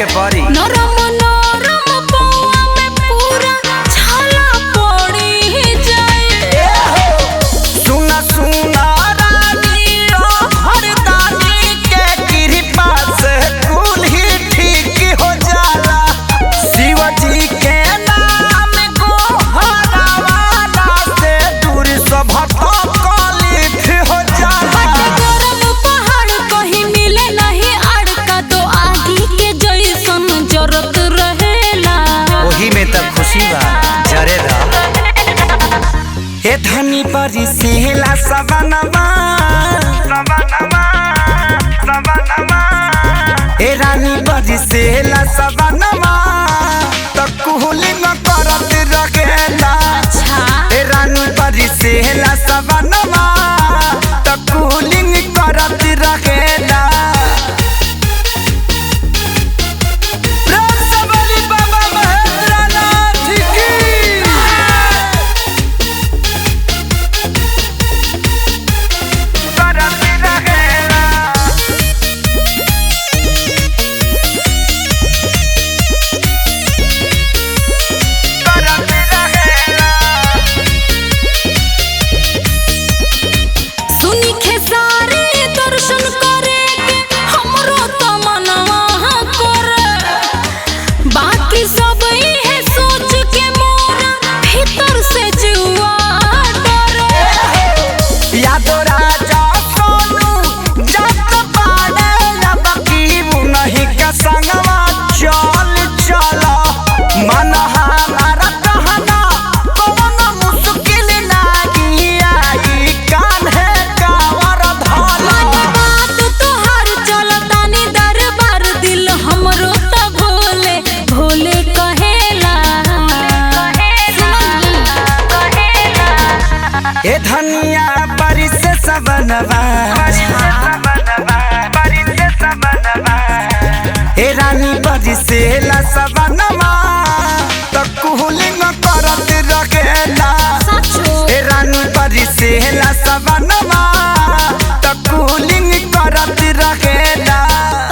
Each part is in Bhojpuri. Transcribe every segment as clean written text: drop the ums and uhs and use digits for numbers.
के परी। नरम नरम पौआ में पूरा छाला पड़ी जाए। सुना सुना रानी हरदानी के कृपा से कुल ही ठीक हो जाला। शिव जी के नाम को हरावाला से दूर सब तकलीफ हो जाला। गरम पहाड़ कहीं मिले नहीं आड़का तो आगी के जैसन जरत रहेला। वही में तब खुशी बा जरेला। ए धनी परी सेला सवनवा सवनवा सवनवा। ए रानी परी सेला सवनवा त कुहलिंग करत रखेला। ए रानी परी सेला सवनवा त कुहलिंग करत रखेला। सुनी खेसारी दर्शन करे के हमरो त मनवा करे। बाकी सब इहे सोच के मोरा भीतर से जुआ डरे। यादो राजा सोनू जब पाड़े लब की नहीं का संगवा चल चला। मन हमारा कहना कोनो मुश्किल नाही आई कान्हे कावर धला। बात तोहार चलतानी दरबार दिल हमरो त भोले भोले कहेला। ए धनिया परी से सबनवा ए रानी परी से ला सबनवा त कुहलिंग करत रखेला। ए रानी परी से ला सबनवा त कुहलिंग करत रखेला।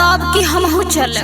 तब की हमहू चल